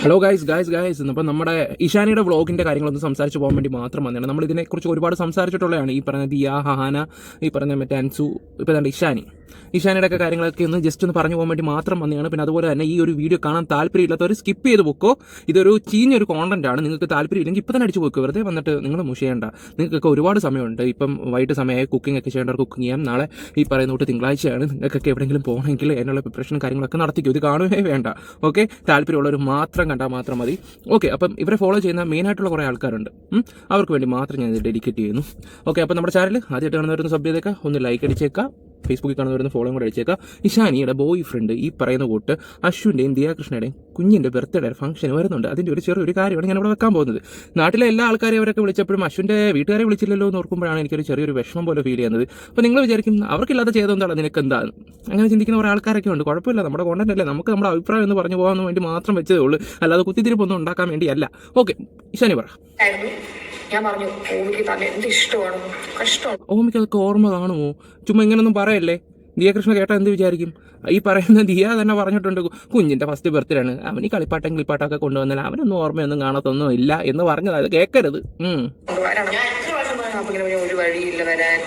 Hello guys അപ്പം നമ്മുടെ ഇഷാനിയുടെ വ്ളോഗിൻ്റെ കാര്യങ്ങളൊന്ന് സംസാരിച്ച് പോകാൻ വേണ്ടി മാത്രം വന്നതാണ്. നമ്മൾ ഇതിനെക്കുറിച്ച് ഒരുപാട് സംസാരിച്ചിട്ടുള്ളതാണ്. ഈ പറഞ്ഞ ദിയ, ഹഹാന, ഈ പറഞ്ഞ മറ്റേ അൻസു, ഇപ്പോൾ തന്നെ ഇഷാനിയുടെ ഒക്കെ കാര്യങ്ങളൊക്കെ ഒന്ന് ജസ്റ്റ് ഒന്ന് പറഞ്ഞു പോകാൻ വേണ്ടി മാത്രം വന്നതാണ്. പിന്നെ അതുപോലെ തന്നെ ഈ ഒരു വീഡിയോ കാണാൻ താല്പര്യമില്ലാത്തവർ സ്കിപ്പ് ചെയ്ത് പോക്കോ. ഇതൊരു ചീഞ്ഞൊരു കോണ്ടന്റ് ആണ്. നിങ്ങൾക്ക് താല്പര്യമില്ലെങ്കിൽ ഇപ്പം തന്നെ അടിച്ച് പോക്കോ. വെറുതെ വന്നിട്ട് നിങ്ങൾ മുഷിയേണ്ട. നിങ്ങൾക്കൊക്കെ ഒരുപാട് സമയമുണ്ട്. ഇപ്പം വൈകിട്ട് സമയമായി കുക്കിംഗ് ഒക്കെ ചെയ്യേണ്ടവർ കുക്കിംഗ് ചെയ്യാം. നാളെ ഈ പറയുന്ന തൊട്ട് തിങ്കളാഴ്ചയാണ്. നിങ്ങൾക്കൊക്കെ എവിടെയെങ്കിലും പോകണമെങ്കിൽ അതിനുള്ള പ്രിപ്പറേഷനും കാര്യങ്ങളൊക്കെ നടത്തിക്കും. ഇത് കാണുകയേ വേണ്ട. ഓക്കെ, താല്പര്യമുള്ളവർ മാത്രം കണ്ടാൽ മാത്രം മതി. ഓക്കെ, അപ്പം ഇവരെ ഫോളോ ചെയ്യുന്ന മെയിനായിട്ടുള്ള കുറേ ആൾക്കാരുണ്ട്. അവർക്ക് വേണ്ടി മാത്രം ഞാൻ ഇത് ഡെഡിക്കേറ്റ് ചെയ്യുന്നു. ഓക്കെ, അപ്പം നമ്മുടെ ചാനൽ ആദ്യമായിട്ട് കാണുന്നവരൊന്ന് സബ് ചെയ്തേക്കാം, ഒന്ന് ലൈക്ക് അടിച്ചേക്കാം, ഫേസ്ബുക്കിൽ കാണുന്നവരുന്ന് ഫോളോയും കൂടെ അടിച്ചേക്കാം. ഇഷാനിയുടെ ബോയ് ഫ്രണ്ട് ഈ പറയുന്ന കൂട്ട് അശ്വിൻ്റെയും ദിയാകൃഷ്ണയുടെയും കുഞ്ഞിൻ്റെ ബർത്ത്ഡേ ഫംഗ്ഷൻ വരുന്നുണ്ട്. അതിൻ്റെ ഒരു ചെറിയൊരു കാര്യമാണ് ഞാനിവിടെ വെക്കാൻ പോകുന്നത്. നാട്ടിലെ എല്ലാ ആൾക്കാരെയും അവരൊക്കെ വിളിച്ചപ്പോഴും അശ്വിൻ്റെ വീട്ടുകാരെ വിളിച്ചില്ലല്ലോ എന്ന് ഓർക്കുമ്പോഴാണ് എനിക്കൊരു ചെറിയൊരു വിഷമം പോലെ ഫീൽ ചെയ്യുന്നത്. അപ്പോൾ നിങ്ങൾ വിചാരിക്കും അവർക്കില്ലാത്ത ചെയ്തെന്താണ് നിനക്ക് എന്താണ്, അങ്ങനെ ചിന്തിക്കുന്ന കുറേ ആൾക്കാരൊക്കെ ഉണ്ട്. കുഴപ്പമില്ല, നമ്മുടെ കോണ്ടന്റ് അല്ലേ, നമുക്ക് നമ്മുടെ അഭിപ്രായം എന്ന് പറഞ്ഞു പോകാൻ വേണ്ടി മാത്രം വെച്ചതേ ഉള്ളൂ, അല്ലാതെ കുത്തിത്തിരിപ്പൊന്നും ഉണ്ടാക്കാൻ വേണ്ടിയല്ല. ഓക്കെ, ഇഷാനി പറ. ഞാൻ പറഞ്ഞു ഓമിക്ക് തന്നെ എന്ത് ഇഷ്ടമാണ്, കഷ്ടമാണ്. ഓമിക്ക് അതൊക്കെ ഓർമ്മ കാണുമോ? ചുമ്മാ ഇങ്ങനൊന്നും പറയല്ലേ. ദിയകൃഷ്ണ കേട്ടാൽ എന്ത് വിചാരിക്കും? ഈ പറയുന്ന ദിയ തന്നെ പറഞ്ഞിട്ടുണ്ട്, കുഞ്ഞിൻ്റെ ഫസ്റ്റ് ബർത്ത്ഡേ ആണ്, അവന് കളിപ്പാട്ടം കിളിപ്പാട്ടമൊക്കെ കൊണ്ടുവന്നാൽ അവനൊന്നും ഓർമ്മയൊന്നും കാണത്തൊന്നും ഇല്ല എന്ന് പറഞ്ഞത്. അത് കേൾക്കരുത്. ഒരു വഴിയില്ല വരാൻ.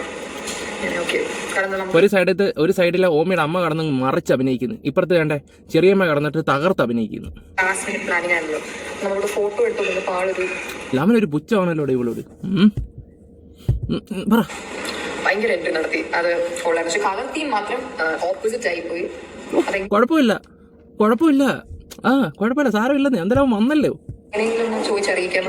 ഒരു സൈഡിലെ ഓമയുടെ അമ്മ കടന്ന് മറിച്ച് അഭിനയിക്കുന്നു, ഇപ്പുറത്ത് വേണ്ടേ ചെറിയമ്മ കടന്നിട്ട് തകർത്ത് അഭിനയിക്കുന്നു. അവനൊരു പുച്ഛമാണല്ലോ ഇവളോട്. പറ. ഭയങ്കര എൻട്രി നടത്തി, അത് കളർ തീം മാത്രം ഓപ്പോസിറ്റ് ആയി പോയി. കുഴപ്പമില്ല, സാരമില്ലെന്ന് എന്തായാലും വന്നല്ലോ. എങ്ങനെയെങ്കിലും ചോദിച്ചറിയിക്കാൻ.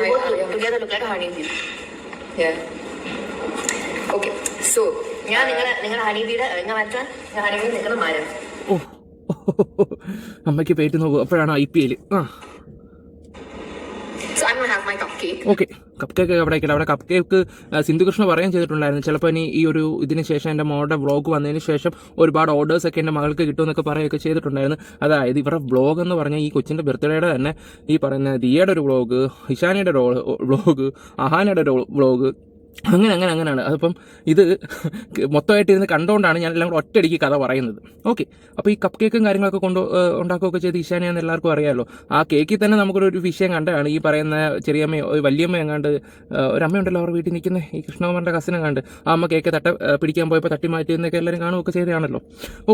ഓക്കെ, സോ ഞാൻ നിങ്ങളുടെ ഹണീബിയുടെ നിങ്ങളുടെ മരം. അമ്മയ്ക്ക് പേറ്റ് നോക്കൂ, അപ്പോഴാണ് IPL. ഓക്കെ, കപ്പ് കേക്ക് അവിടെ കപ്പ് കേക്ക് സിന്ധുകൃഷ്ണ പറയുകയും ചെയ്തിട്ടുണ്ടായിരുന്നു. ചിലപ്പോൾ ഇനി ഈ ഒരു ഇതിന് ശേഷം എൻ്റെ മോളുടെ വ്ളോഗ് വന്നതിന് ശേഷം ഒരുപാട് ഓർഡേഴ്സൊക്കെ എൻ്റെ മകൾക്ക് കിട്ടുമെന്നൊക്കെ പറയുകയൊക്കെ ചെയ്തിട്ടുണ്ടായിരുന്നു. അതായത് ഇവരുടെ വ്ളോഗ് എന്ന് പറഞ്ഞാൽ ഈ കൊച്ചിൻ്റെ ബർത്ത്ഡേയുടെ തന്നെ ഈ പറയുന്ന ദിയയുടെ ഒരു വ്ളോഗ്, ഇഷാനിയുടെ വ്ളോഗ്, അഹാനയുടെ ഒരു വ്ളോഗ്, അങ്ങനെയാണ്. അതിപ്പം ഇത് മൊത്തമായിട്ട് ഇരുന്ന് കണ്ടുകൊണ്ടാണ് ഞാൻ എല്ലാം കൂടെ ഒറ്റയടിക്ക് കഥ പറയുന്നത്. ഓക്കെ, അപ്പോൾ ഈ കപ്പ് കേക്കും കാര്യങ്ങളൊക്കെ ഉണ്ടാക്കുകയൊക്കെ ചെയ്ത് ഇഷാനിയാന്ന് എല്ലാവർക്കും അറിയാമല്ലോ. ആ കേക്കിൽ തന്നെ നമുക്കൊരു വിഷയം കണ്ടാണ്. ഈ പറയുന്ന ചെറിയമ്മ വലിയമ്മ എങ്ങാണ്ട് ഒരു അമ്മയുണ്ടല്ലോ അവർ വീട്ടിൽ നിൽക്കുന്നത്, ഈ കൃഷ്ണകുമാറിൻ്റെ കസിനെ കണ്ട് ആ അമ്മ കേക്ക് പിടിക്കാൻ പോയപ്പോൾ തട്ടി മാറ്റി എന്നൊക്കെ എല്ലാവരും കാണുകയൊക്കെ ചെയ്തതാണല്ലോ.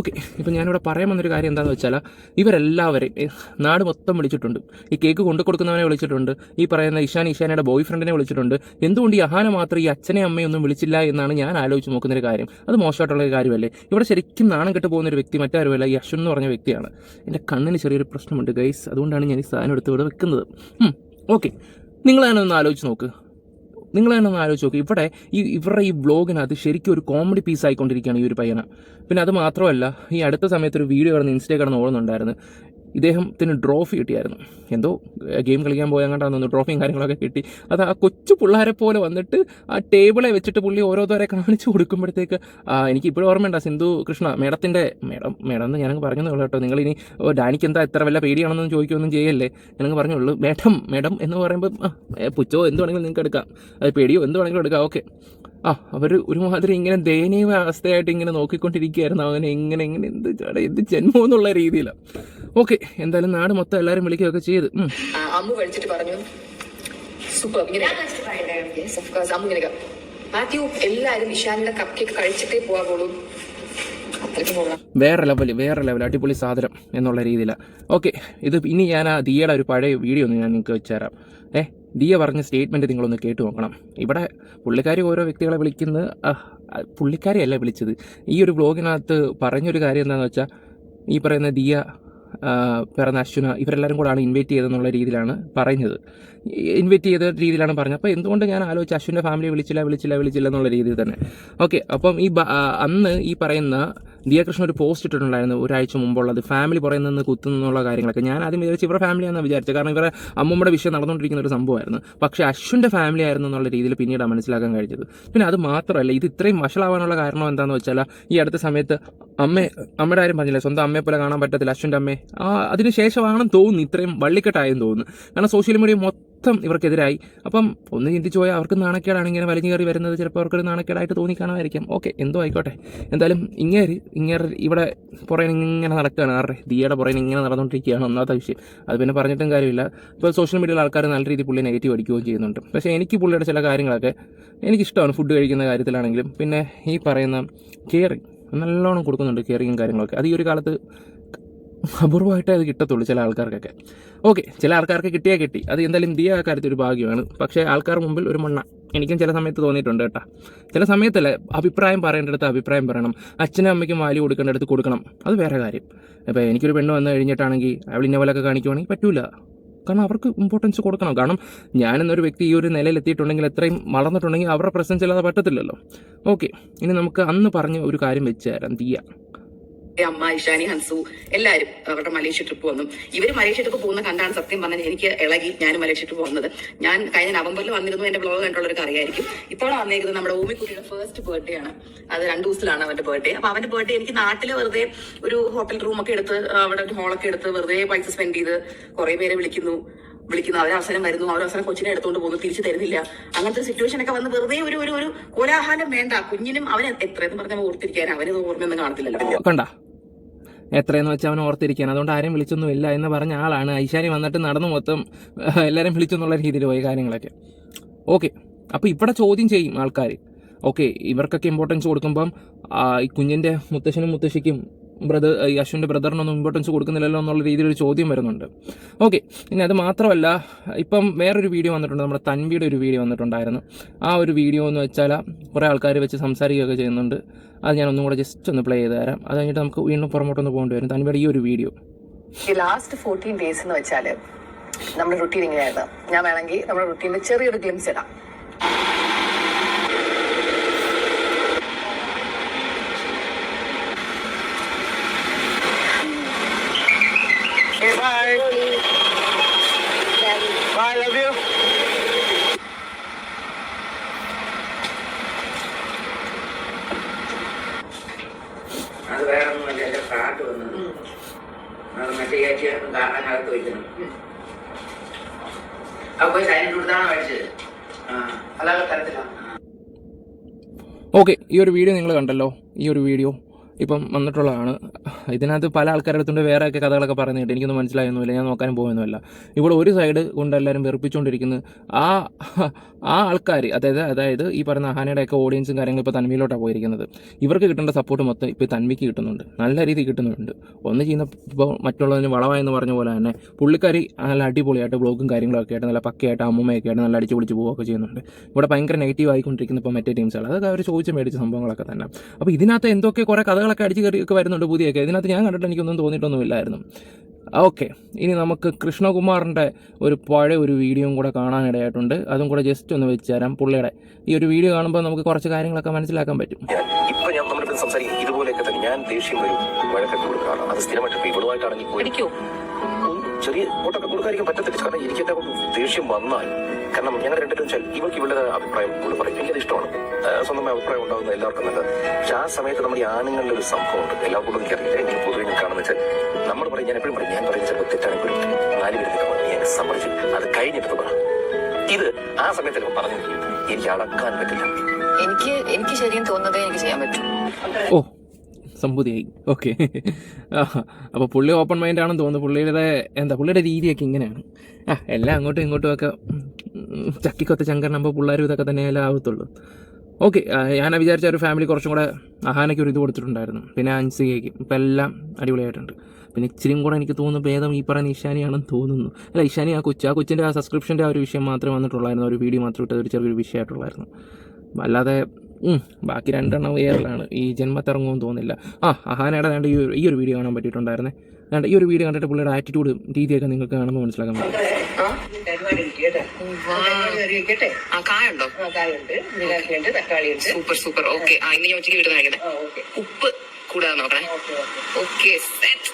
ഓക്കെ, ഇപ്പം ഞാനിവിടെ പറയാൻ വന്നൊരു കാര്യം എന്താണെന്ന് വെച്ചാൽ ഇവരെല്ലാവരെയും നാട് മൊത്തം വിളിച്ചിട്ടുണ്ട്. ഈ കേക്ക് കൊണ്ടു കൊടുക്കുന്നവനെ വിളിച്ചിട്ടുണ്ട്, ഈ പറയുന്ന ഇഷാനിയുടെ ബോയ് ഫ്രണ്ടിനെ വിളിച്ചിട്ടുണ്ട്. എന്തുകൊണ്ട് ഈ അഹാന മാത്രം ഈ അച്ഛനെയും അമ്മയൊന്നും വിളിച്ചില്ല എന്നാണ് ഞാൻ ആലോചിച്ച് നോക്കുന്നൊരു കാര്യം. അത് മോശമായിട്ടുള്ള ഒരു കാര്യമല്ലേ? ഇവിടെ ശരിക്കും നാണം കെട്ട് പോകുന്നൊരു വ്യക്തി മറ്റാരുമല്ല, ഈ അശ്വിൻ എന്ന് പറഞ്ഞ വ്യക്തിയാണ്. എൻ്റെ കണ്ണിന് ചെറിയൊരു പ്രശ്നമുണ്ട് ഗൈസ്, അതുകൊണ്ടാണ് ഞാൻ ഈ സാധനം എടുത്ത് ഇവിടെ വെക്കുന്നത്. ഓക്കെ, നിങ്ങൾ തന്നെ ഒന്ന് ആലോചിച്ച് നോക്ക്. ഇവിടെ ഇവരുടെ ഈ വ്ളോഗിനകത്ത് ശരിക്കും ഒരു കോമഡി പീസ് ആയിക്കൊണ്ടിരിക്കുകയാണ് ഈ ഒരു പയ്യന. പിന്നെ അത് മാത്രമല്ല, ഈ അടുത്ത സമയത്ത് ഒരു വീഡിയോ ഇൻസ്റ്റയിൽ കിടന്ന് ഓടുന്നുണ്ടായിരുന്നു. ഇദ്ദേഹത്തിന് ട്രോഫി കിട്ടിയായിരുന്നു, എന്തോ ഗെയിം കളിക്കാൻ പോയാൽ കണ്ടാന്ന് ട്രോഫിയും കാര്യങ്ങളൊക്കെ കിട്ടി. അത് ആ കൊച്ചു പിള്ളേരെ പോലെ വന്നിട്ട് ആ ടേബിളെ വെച്ചിട്ട് പുള്ളി ഓരോരുത്തരെ കാണിച്ചു കൊടുക്കുമ്പോഴത്തേക്ക് എനിക്ക് ഇപ്പോഴും ഓർമ്മയുണ്ട് സിന്ധു കൃഷ്ണ മേഡത്തിൻ്റെ മേഡം എന്ന് ഞാനങ്ങ് പറഞ്ഞതേ ഉള്ളൂ കേട്ടോ. നിങ്ങളിനി ഡാനിക്ക് എന്താ ഇത്ര വല്ല പേടിയാണെന്ന് ചോദിക്കുകയൊന്നും ചെയ്യല്ലേ, ഞാനങ്ങ് പറഞ്ഞുള്ളൂ. മേഡം എന്ന് പറയുമ്പോൾ പുച്ചോ എന്ത് വേണമെങ്കിലും നിങ്ങൾക്ക് എടുക്കാം, അത് പേടിയോ എന്ത് വേണമെങ്കിലും എടുക്കാം. ഓക്കെ, അവർ ഒരുമാതിരി ഇങ്ങനെ ദയനീയ അവസ്ഥയായിട്ട് ഇങ്ങനെ നോക്കിക്കൊണ്ടിരിക്കുകയായിരുന്നു. അവനെ ഇങ്ങനെ എന്ത് ജന്മം എന്നുള്ള രീതിയിലാണ്. ഓക്കെ, എന്തായാലും നാട് മൊത്തം എല്ലാവരും വിളിക്കുകയൊക്കെ ചെയ്ത് അമ്മ കഴിച്ചിട്ട് പറഞ്ഞു സൂപ്പർ. മാത്യു എല്ലാവരും ഇഷാനിയുടെ കപ്പ് കേക്ക് കഴിച്ചിട്ടേ പോകാവുള്ളൂ. വേറെ ലെവൽ അടിപൊളി സാധനം എന്നുള്ള രീതിയിലാണ്. ഓക്കെ, ഇത് ഇനി ഞാൻ ആ ദിയയുടെ ഒരു പഴയ വീഡിയോ ഒന്ന് ഞാൻ നിങ്ങൾക്ക് വെച്ചുതരാം. ദിയ പറഞ്ഞ സ്റ്റേറ്റ്മെൻറ്റ് നിങ്ങളൊന്ന് കേട്ടു നോക്കണം. ഇവിടെ പുള്ളിക്കാരി ഓരോ വ്യക്തികളെ വിളിക്കുന്നത്, പുള്ളിക്കാരിയല്ല വിളിച്ചത്. ഈ ഒരു വ്ളോഗിനകത്ത് പറഞ്ഞൊരു കാര്യം എന്താണെന്ന് വെച്ചാൽ, ഈ പറയുന്ന ദിയ, പിറന്ന അശ്വിന, ഇവരെല്ലാവരും കൂടാണ് ഇൻവൈറ്റ് ചെയ്തെന്നുള്ള രീതിയിലാണ് പറഞ്ഞത്. അപ്പോൾ എന്തുകൊണ്ട് ഞാൻ ആലോചിച്ച് അശ്വിൻ്റെ ഫാമിലി വിളിച്ചില്ല എന്നുള്ള രീതിയിൽ തന്നെ. ഓക്കെ, അപ്പം അന്ന് ഈ പറയുന്ന ദിയകൃഷ്ണൻ ഒരു പോസ്റ്റ് ഇട്ടിട്ടുണ്ടായിരുന്നു ഒരാഴ്ച മുമ്പുള്ളത്, ഫാമിലി പുറയിൽ നിന്ന് കുത്തുന്നുള്ള കാര്യങ്ങളൊക്കെ. ഞാൻ ആദ്യം വിചാരിച്ച് ഇവരുടെ ഫാമിലിയാണെന്ന് വിചാരിച്ചത്, കാരണം ഇവരുടെ അമ്മൂമ്മയുടെ വിഷയം നടന്നുകൊണ്ടിരിക്കുന്ന ഒരു സംഭവമായിരുന്നു. പക്ഷേ അശ്വിൻ്റെ ഫാമിലി ആയിരുന്നു എന്നുള്ള രീതിയിൽ പിന്നീട് മനസ്സിലാക്കാൻ കഴിഞ്ഞത്. പിന്നെ അത് മാത്രമല്ല, ഇത് ഇത്രയും വഷളാവാനുള്ള കാരണം എന്താണെന്ന് വെച്ചാൽ, ഈ അടുത്ത സമയത്ത് അമ്മയുടെ കാര്യം പറഞ്ഞില്ലേ, സ്വന്തം അമ്മയെ പോലെ കാണാൻ പറ്റത്തില്ല അശ്വിൻ്റെ അമ്മയെ. അതിന് ശേഷമാണെന്ന് തോന്നുന്നു ഇത്രയും വള്ളിക്കെട്ടായെന്ന് തോന്നുന്നു. കാരണം സോഷ്യൽ മീഡിയ മൊത്തം ഇവർക്കെതിരായി. അപ്പം ഒന്ന് ചിന്തിച്ചു പോയാൽ അവർക്ക് നാണക്കേടാണ് ഇങ്ങനെ വലിഞ്ഞു കയറി വരുന്നത്. ചിലപ്പോൾ അവർക്കൊരു നാണക്കേടായിട്ട് തോന്നിക്കാണാമായിരിക്കാം. ഓക്കെ, എന്തോ ആയിക്കോട്ടെ. എന്തായാലും ഇങ്ങേര് ഇവിടെ പുറകെ ഇങ്ങനെ നടക്കുകയാണ്. ആരുടെ ദിയയുടെ പുറകെ ഇങ്ങനെ നടന്നുകൊണ്ടിരിക്കുകയാണ് ഒന്നാമത്തെ വിഷയം. അത് പിന്നെ പറഞ്ഞിട്ടും കാര്യമില്ല. ഇപ്പോൾ സോഷ്യൽ മീഡിയയിൽ ആൾക്കാർ നല്ല രീതിയിൽ പുള്ളി നെഗറ്റീവ് അടിക്കുകയും ചെയ്യുന്നുണ്ട്. പക്ഷേ എനിക്ക് പുള്ളിയുടെ ചില കാര്യങ്ങളൊക്കെ എനിക്കിഷ്ടമാണ്. ഫുഡ് കഴിക്കുന്ന കാര്യത്തിലാണെങ്കിലും പിന്നെ ഈ പറയുന്ന കെയറിങ് നല്ലോണം കൊടുക്കുന്നുണ്ട്. കെയറിങ്ങും കാര്യങ്ങളൊക്കെ അത് ഈ ഒരു കാലത്ത് അപൂർവമായിട്ടേ അത് കിട്ടത്തുള്ളൂ ചില ആൾക്കാർക്കൊക്കെ. ഓക്കെ, ചില ആൾക്കാർക്ക് കിട്ടിയാൽ കിട്ടി. അത് എന്തായാലും ദിയ ആ കാര്യത്തിൽ ഒരു ഭാഗ്യമാണ്. പക്ഷേ ആൾക്കാർ മുമ്പിൽ ഒരു മണ്ണ എനിക്കും ചില സമയത്ത് തോന്നിയിട്ടുണ്ട് കേട്ടോ. ചില സമയത്തല്ലേ അഭിപ്രായം പറയേണ്ടടുത്ത് അഭിപ്രായം പറയണം, അച്ഛനും അമ്മയ്ക്കും വാല്യൂ കൊടുക്കേണ്ടടുത്ത് കൊടുക്കണം. അത് വേറെ കാര്യം. ഇപ്പോൾ എനിക്കൊരു പെണ്ണ് വന്നു കഴിഞ്ഞിട്ടാണെങ്കിൽ അവൾ ഇന്ന പോലെയൊക്കെ കാണിക്കുവാണെങ്കിൽ പറ്റൂല. കാരണം അവർക്ക് ഇമ്പോർട്ടൻസ് കൊടുക്കണം. കാരണം ഞാനെന്നൊരു വ്യക്തി ഈ ഒരു നിലയിലെത്തിയിട്ടുണ്ടെങ്കിൽ, എത്രയും വളർന്നിട്ടുണ്ടെങ്കിൽ അവരുടെ പ്രസൻസ് ഇല്ലാതെ പറ്റത്തില്ലല്ലോ. ഓക്കെ, ഇനി നമുക്ക് അന്ന് പറഞ്ഞ ഒരു കാര്യം വെച്ച് തരാം. ദിയ, അമ്മ, ഇഷാനി, ഹൻസു എല്ലാവരും അവരുടെ മലേഷ്യ ട്രിപ്പ് വന്നു. ഇവര് മലേഷ്യ ട്രിപ്പ് പോകുന്ന കണ്ടാണ് സത്യം പറഞ്ഞാൽ എനിക്ക് ഇളകി ഞാനും മലേഷ്യ ട്രിപ്പ് വന്നത്. ഞാൻ കഴിഞ്ഞ നവംബറിൽ വന്നിരുന്നു. എന്റെ ബ്ലോഗ് കണ്ടുള്ളവർക്ക് അറിയായിരിക്കും. ഇത്തവണ വന്നേക്കുന്നത് നമ്മുടെ ഊമിക്കുട്ടിയുടെ ഫസ്റ്റ് ബർത്ത്ഡേ ആണ്. അത് 2 ദിവസത്തിലാണ് അവന്റെ ബർത്ത്ഡേ. അപ്പൊ അവന്റെ ബർത്ത്ഡേ എനിക്ക് നാട്ടില് വെറുതെ ഒരു ഹോട്ടൽ റൂമൊക്കെ എടുത്ത് അവിടെ ഒരു ഹോളൊക്കെ എടുത്ത് വെറുതെ പൈസ സ്പെൻഡ് ചെയ്ത് കുറെ പേരെ വിളിക്കുന്നു, അവരവസരം വരുന്നു, അവരവസരം കൊച്ചിനെ എടുത്തുകൊണ്ട് പോകുന്നു, തിരിച്ചു തരുന്നില്ല. അങ്ങനത്തെ സിറ്റുവേഷൻ ഒക്കെ വന്ന് വെറുതെ ഒരു ഒരു കോലാഹലം വേണ്ട. കുഞ്ഞിനും അവന് എത്രയെന്ന് പറഞ്ഞാൽ ഓർത്തിരിക്കാൻ അവന് ഓർമ്മയൊന്നും കാണത്തില്ലല്ലോ. കണ്ട എത്രയെന്ന് വെച്ചാൽ അവൻ ഓർത്തിരിക്കാൻ. അതുകൊണ്ട് ആരെയും വിളിച്ചൊന്നുമില്ല എന്ന് പറഞ്ഞ ആളാണ്. ഐശാനി വന്നിട്ട് നടന്നു മൊത്തം എല്ലാവരും വിളിച്ചെന്നുള്ള രീതിയിൽ പോയി കാര്യങ്ങളൊക്കെ. ഓക്കെ, അപ്പോൾ ഇവിടെ ചോദ്യം ചെയ്യും ആൾക്കാർ. ഓക്കെ, ഇവർക്കൊക്കെ ഇമ്പോർട്ടൻസ് കൊടുക്കുമ്പം ഈ കുഞ്ഞിൻ്റെ മുത്തശ്ശനും മുത്തശ്ശിക്കും ഈ അശ്വിൻ്റെ ബ്രദറിനൊന്നും ഇമ്പോർട്ടൻസ് കൊടുക്കുന്നില്ലല്ലോ എന്നുള്ള രീതിയിലൊരു ചോദ്യം വരുന്നുണ്ട്. ഓക്കെ, ഇനി അത് മാത്രമല്ല, ഇപ്പം വേറൊരു വീഡിയോ വന്നിട്ടുണ്ട്. നമ്മുടെ തൻവിയുടെ ഒരു വീഡിയോ വന്നിട്ടുണ്ടായിരുന്നു. ആ ഒരു വീഡിയോ എന്ന് വെച്ചാൽ കുറേ ആൾക്കാർ വെച്ച് സംസാരിക്കുകയൊക്കെ ചെയ്യുന്നുണ്ട്. അത് ഞാൻ ഒന്നും കൂടെ ജസ്റ്റ് ഒന്ന് പ്ലേ ചെയ്ത് തരാം. അത് കഴിഞ്ഞിട്ട് നമുക്ക് വീണ്ടും പുറമോട്ടൊന്ന് പോകേണ്ടി വരും. തൻവിയുടെ ഈ ഒരു വീഡിയോ. ഈ ലാസ്റ്റ് 14 days എന്ന് വെച്ചാൽ നമ്മുടെ റുട്ടീൻ ഇങ്ങനെയായിരുന്നു. ഞാൻ വേണമെങ്കിൽ നമ്മുടെ റുട്ടീനിൽ ചെറിയൊരു ഗ്ലിംസ് ഇടാം. Bye, love you. അത് വേറെ ഒന്നുമല്ല, എന്റെ കാട്ട് വന്നത് അത് മറ്റേ കാണാനകത്ത് വയ്ക്കണം. അപ്പൊ സൈനിട്ട് കൊടുത്താണോ കഴിച്ചത്? അല്ലാതെ തരത്തില്ല. ഓക്കെ, ഈ ഒരു വീഡിയോ നിങ്ങൾ കണ്ടല്ലോ. ഈ ഒരു വീഡിയോ ഇപ്പം വന്നിട്ടുള്ളതാണ്. ഇതിനകത്ത് പല ആൾക്കാരുടെ അടുത്തുണ്ട് വേറെയൊക്കെ കഥകളൊക്കെ പറയുന്നത് കേട്ട് എനിക്കൊന്നും മനസ്സിലായൊന്നുമില്ല. ഞാൻ നോക്കാനും പോകുന്നുമില്ല. ഇവിടെ ഒരു സൈഡ് കൊണ്ട് എല്ലാവരും വെറുപ്പിച്ചുകൊണ്ടിരിക്കുന്നത് ആ ആൾക്കാർ, അതായത് ഈ പറയുന്ന അഹാനയുടെയൊക്കെ ഓഡിയൻസും കാര്യങ്ങളും ഇപ്പോൾ തൻവിയിലോട്ടാണ് പോയിരിക്കുന്നത്. ഇവർക്ക് കിട്ടേണ്ട സപ്പോർട്ട് മൊത്തം ഇപ്പോൾ തൻവിക്ക് കിട്ടുന്നുണ്ട്, നല്ല രീതിയിൽ കിട്ടുന്നുണ്ട്. ഒന്ന് ചെയ്യുന്ന ഇപ്പോൾ മറ്റുള്ളതിന് വളവായെന്ന് പറഞ്ഞ പോലെ തന്നെ പുള്ളിക്കാരി നല്ല അടിപൊളിയായിട്ട് ബ്ലോഗും കാര്യങ്ങളൊക്കെ ആയിട്ട് നല്ല പക്കയായിട്ട് അമ്മൂമ്മയൊക്കെ ആയിട്ട് നല്ല അടിച്ച് പൊളിച്ച് പോവുകയൊക്കെ ചെയ്യുന്നുണ്ട്. ഇവിടെ ഭയങ്കര നെഗറ്റീവ് ആയിക്കൊണ്ടിരിക്കുന്ന ഇപ്പോൾ മറ്റേ ടീംസുകൾ, അതൊക്കെ അവർ ചോദിച്ച് മേടിച്ച സംഭവങ്ങളൊക്കെ തന്നെ. അപ്പോൾ ഇതിനകത്ത് എന്തൊക്കെ കുറേ കഥകളൊക്കെ അടിച്ച് കയറിയൊക്കെ വരുന്നുണ്ട് പുതിയൊക്കെ. ഇതിനകത്ത് ഞാൻ കണ്ടിട്ട് എനിക്കൊന്നും തോന്നിയിട്ടൊന്നുമില്ലായിരുന്നു. ഓക്കെ, ഇനി നമുക്ക് കൃഷ്ണകുമാറിൻ്റെ ഒരു പഴയ ഒരു വീഡിയോയും കൂടെ കാണാനിടയായിട്ടുണ്ട്. അതും കൂടെ ജസ്റ്റ് ഒന്ന് വെച്ച് തരാം. പുള്ളിയുടെ ഈ ഒരു വീഡിയോ കാണുമ്പോൾ നമുക്ക് കുറച്ച് കാര്യങ്ങളൊക്കെ മനസ്സിലാക്കാൻ പറ്റും. ഇപ്പൊ ഞാൻ നമ്മളിപ്പോൾ സംസാരിക്കും ഇതുപോലെയൊക്കെ തന്നെ. ഞാൻ ദേഷ്യം വരും, വഴക്കൊക്കെ കൊടുക്കാറ്. അത് സ്ഥിരമായിട്ട് ഇവളുമായിട്ടാണെങ്കിൽ ചെറിയ വോട്ടൊക്കെ കൊടുക്കാതിരിക്കാൻ പറ്റത്തില്ല. കാരണം എനിക്ക് എന്റെ ദേഷ്യം വന്നാൽ, കാരണം ഞങ്ങൾ രണ്ടുപേരും വെച്ചാൽ ഇവർക്ക് ഇവളുടെ അഭിപ്രായം കൂടെ പറയും. എനിക്കത് ഇഷ്ടമാണ്, സ്വന്തമായ അഭിപ്രായം ഉണ്ടാകുന്ന എല്ലാവർക്കും നല്ലത്. പക്ഷെ ആ സമയത്ത് നമ്മുടെ ഈ ആണുങ്ങളുടെ ഒരു സംഭവമുണ്ട്, എല്ലാവർക്കും എനിക്കറിയില്ല. എനിക്ക് പൊതുവെ കാണുന്ന വെച്ചാൽ നമ്മൾ പറയും, ഞാൻ എപ്പോഴും പറയും, ഞാൻ പറയുന്നത് ചിലപ്പോൾ തെറ്റാണെങ്കിലും 4 പേര് ഞാൻ സമ്മതിച്ചു, അത് കഴിഞ്ഞിട്ട് പറ. ഇത് ആ സമയത്ത് ചിലപ്പോൾ പറഞ്ഞു എനിക്ക് അളക്കാൻ പറ്റില്ല. എനിക്ക് ശരിയും തോന്നുന്നതേ എനിക്ക് ചെയ്യാൻ പറ്റും. ഓ, സംഭൂതിയായി. ഓക്കെ, അപ്പോൾ പുള്ളി ഓപ്പൺ മൈൻഡ് ആണെന്ന് തോന്നുന്നു. പുള്ളിയുടെ രീതിയൊക്കെ ഇങ്ങനെയാണ്. എല്ലാം അങ്ങോട്ടും ഇങ്ങോട്ടും ഒക്കെ ചക്കിക്കൊത്ത ചങ്കരണമ്പോൾ പിള്ളേരും ഇതൊക്കെ തന്നെയല്ലേ ആവത്തുള്ളൂ. ഓക്കെ, ഞാൻ വിചാരിച്ച ഒരു ഫാമിലി കുറച്ചും കൂടെ അഹാനയ്ക്ക് ഒരു ഇത് കൊടുത്തിട്ടുണ്ടായിരുന്നു, പിന്നെ അൻസികയ്ക്ക്. ഇപ്പം എല്ലാം അടിപൊളിയായിട്ടുണ്ട്. പിന്നെ ഇച്ചിരിയും കൂടെ എനിക്ക് തോന്നുന്നു ഭേദം ഈ പറയുന്ന ഇഷാനിയാണെന്ന് തോന്നുന്നു. അല്ല, ഇഷാനി ആ കൊച്ചിൻ്റെ ആ സബ്സ്ക്രിപ്ഷൻ്റെ ആ ഒരു വിഷയം മാത്രമേ വന്നിട്ടുള്ളായിരുന്നു. ഒരു വീഡിയോ മാത്രം ഇട്ടത് ഒരു ചെറിയൊരു വിഷയമായിട്ടുള്ളായിരുന്നു. അല്ലാതെ ബാക്കി 2 എണ്ണം എയറിലാണ്. ഈ ജന്മത്തിറങ്ങുമെന്ന് തോന്നുന്നില്ല. അഹാനയുടെ വേണ്ട ഈ ഒരു വീഡിയോ കാണാൻ പറ്റിയിട്ടുണ്ടായിരുന്നേ. വേണ്ട ഈ ഒരു വീഡിയോ കണ്ടിട്ട് പുള്ളിയുടെ ആറ്റിറ്റ്യൂഡ് രീതിയൊക്കെ നിങ്ങൾക്ക് കാണുമ്പോൾ മനസ്സിലാക്കാൻ പറ്റും. Super super. ഓക്കെ, ഇനി ഉച്ചയ്ക്ക് കിട്ടുന്ന ഉപ്പ് കൂടാതെ നോക്കണേ. Okay, set.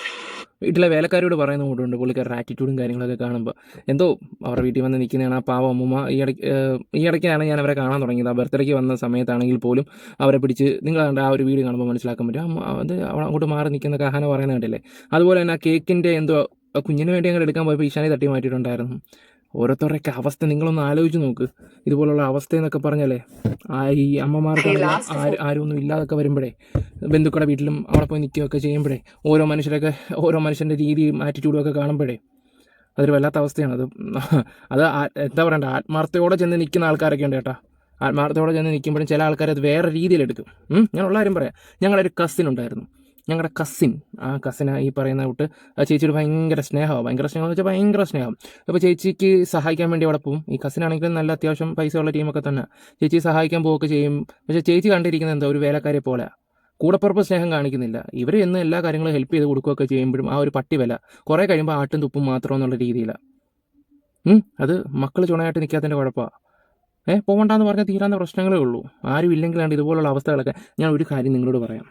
വീട്ടിലെ വേലക്കാരോട് പറയുന്ന കൂട്ടുണ്ട് പുള്ളിക്കാരുടെ ആറ്റിറ്റ്യൂഡും കാര്യങ്ങളൊക്കെ കാണുമ്പോൾ. എന്തോ അവരുടെ വീട്ടിൽ വന്ന് നിൽക്കുന്നതാണ് ആ പാവ അമ്മൂമ്മ. ഈ ഇടയ്ക്കാണ് ഞാൻ അവരെ കാണാൻ തുടങ്ങിയത്. ആ ബർത്ത്ഡേക്ക് വന്ന സമയത്താണെങ്കിൽ പോലും അവരെ പിടിച്ച് നിങ്ങൾ കണ്ട ആ ഒരു വീഡിയോ കാണുമ്പോൾ മനസ്സിലാക്കാൻ പറ്റും. അത് അങ്ങോട്ട് മാറി നിൽക്കുന്ന കഹാന പറയുന്ന കണ്ടില്ലേ. അതുപോലെ തന്നെ ആ കേക്കിൻ്റെ എന്തോ കുഞ്ഞിന് വേണ്ടി അങ്ങോട്ട് എടുക്കാൻ പോയപ്പോൾ ഇഷാനി തട്ടി മാറ്റിയിട്ടുണ്ടായിരുന്നു. ഓരോരുത്തരുടെയൊക്കെ അവസ്ഥ നിങ്ങളൊന്ന് ആലോചിച്ച് നോക്ക്. ഇതുപോലുള്ള അവസ്ഥയെന്നൊക്കെ പറഞ്ഞാലേ ഈ അമ്മമാർക്കാണെങ്കിലും ആരും ഒന്നും ഇല്ലാതൊക്കെ വരുമ്പോഴേ ബന്ധുക്കളുടെ വീട്ടിലും അവിടെ പോയി നിൽക്കുകയൊക്കെ ചെയ്യുമ്പോഴേ ഓരോ മനുഷ്യൻ്റെ രീതിയും ആറ്റിറ്റ്യൂഡും ഒക്കെ കാണുമ്പോഴേ അതൊരു വല്ലാത്ത അവസ്ഥയാണ്. അത് എന്താ പറയണ്ട, ആത്മാർത്ഥയോടെ ചെന്ന് നിൽക്കുന്ന ആൾക്കാരൊക്കെ ഉണ്ട് കേട്ടോ. ആത്മാർത്ഥയോടെ ചെന്ന് നിൽക്കുമ്പോഴും ചില ആൾക്കാർ അത് വേറെ രീതിയിലെടുക്കും. ഞാനുള്ള കാര്യം പറയാം. ഞങ്ങളൊരു കസിൻ ഉണ്ടായിരുന്നു. ഞങ്ങളുടെ ആ കസിന് ഈ പറയുന്ന കൂട്ട് ചേച്ചിയുടെ ഭയങ്കര സ്നേഹമെന്ന് വെച്ചാൽ ഭയങ്കര സ്നേഹം. അപ്പോൾ ചേച്ചിക്ക് സഹായിക്കാൻ വേണ്ടി അവിടെ പോവും. ഈ കസിനാണെങ്കിലും നല്ല അത്യാവശ്യം പൈസയുള്ള ടീമൊക്കെ തന്നെ. ചേച്ചി സഹായിക്കാൻ പോവുകയൊക്കെ ചെയ്യും. പക്ഷേ ചേച്ചി കണ്ടിരിക്കുന്നത് എന്താ, ഒരു വേലക്കാരെ പോലെ. കൂടപ്പുറപ്പ് സ്നേഹം കാണിക്കുന്നില്ല. ഇവർ എന്ന് എല്ലാ കാര്യങ്ങളും ഹെൽപ്പ് ചെയ്ത് കൊടുക്കുകയൊക്കെ ചെയ്യുമ്പോഴും ആ ഒരു പട്ടി വില കുറേ കഴിയുമ്പോൾ ആട്ടും തുപ്പും മാത്രം എന്നുള്ള രീതിയിലാണ്. അത് മക്കൾ ചുണയായിട്ട് നിൽക്കാത്തതിൻ്റെ കുഴപ്പമാണ്. പോകണ്ടെന്ന് പറഞ്ഞാൽ തീരാവുന്ന പ്രശ്നങ്ങളേ ഉള്ളൂ. ആരും ഇല്ലെങ്കിലാണ് ഇതുപോലുള്ള അവസ്ഥകളൊക്കെ. ഞാൻ ഒരു കാര്യം നിങ്ങളോട് പറയാം.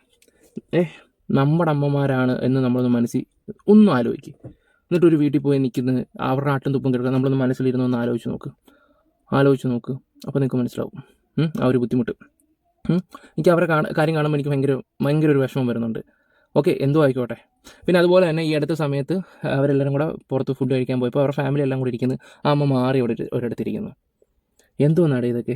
നമ്മുടെ അമ്മമാരാണ് എന്ന് നമ്മളൊന്ന് ഒന്നും ആലോചിക്കുക. എന്നിട്ടൊരു വീട്ടിൽ പോയി നിൽക്കുന്നത് അവരുടെ ആട്ടും തുപ്പും കിടക്കുക നമ്മളൊന്ന് മനസ്സിലിരുന്ന് ഒന്ന് ആലോചിച്ച് നോക്ക്. അപ്പോൾ നിങ്ങൾക്ക് മനസ്സിലാവും ആ ഒരു ബുദ്ധിമുട്ട്. എനിക്ക് അവരുടെ കാര്യം കാണുമ്പോൾ എനിക്ക് ഭയങ്കര ഒരു വിഷമം വരുന്നുണ്ട്. ഓക്കെ, എന്തോ ആയിക്കോട്ടെ. പിന്നെ അതുപോലെ തന്നെ ഈ അടുത്ത സമയത്ത് അവരെല്ലാവരും കൂടെ പുറത്ത് ഫുഡ് കഴിക്കാൻ പോയപ്പോൾ അവരുടെ ഫാമിലി എല്ലാം കൂടി ഇരിക്കുന്നു. ആ അമ്മ മാറി ഒരിടത്തിരിക്കുന്നു. എന്തോന്നാടേ ഇതൊക്കെ?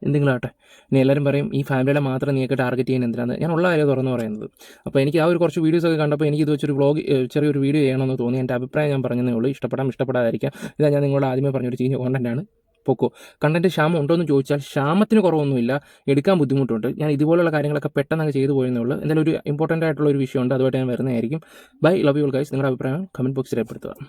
എന്തെങ്കിലും ആട്ടെ. ഇനി എല്ലാവരും പറയും ഈ ഫാമിലിയുടെ മാത്രം നീയൊക്കെ ടാർഗറ്റ് ചെയ്യാൻ എന്തിനാണ്. ഞാൻ ഉള്ള കാര്യം തുറന്ന് പറയുന്നത്. അപ്പോൾ എനിക്ക് ആ ഒരു കുറച്ച് വീഡിയോസൊക്കെ കണ്ടപ്പോൾ എനിക്ക് ഇത് വെച്ചൊരു ചെറിയൊരു വീഡിയോ ചെയ്യണമെന്ന് തോന്നി. എൻ്റെ അഭിപ്രായം ഞാൻ പറഞ്ഞതേ ഉള്ളൂ. ഇഷ്ടപ്പെടാതിരിക്കാം. ഇതാ ഞാൻ നിങ്ങളോട് ആദ്യമേ പറഞ്ഞൊരു ചീഞ്ഞ കോണ്ടൻറ്റാണ്. പൊക്കോ. കണ്ടൻറ്റ് ക്ഷാമം ഉണ്ടോ എന്ന് ചോദിച്ചാൽ ക്ഷാമത്തിന് കുറവൊന്നുമില്ല, എടുക്കാൻ ബുദ്ധിമുട്ടുണ്ട്. ഞാൻ ഇതുപോലുള്ള കാര്യങ്ങളൊക്കെ പെട്ടെന്ന് അങ്ങ് ചെയ്തു പോയെന്നേ ഉള്ളൂ. എന്തായാലും ഒരു ഇമ്പോർട്ടൻ്റ് ആയിട്ടുള്ള ഒരു വിഷയമുണ്ട്, അതുമായിട്ട് ഞാൻ വരുന്നതായിരിക്കും. Bye, love you all guys. നിങ്ങളുടെ അഭിപ്രായം കമൻറ്റ് ബോക്സിൽ രേഖപ്പെടുത്തുക.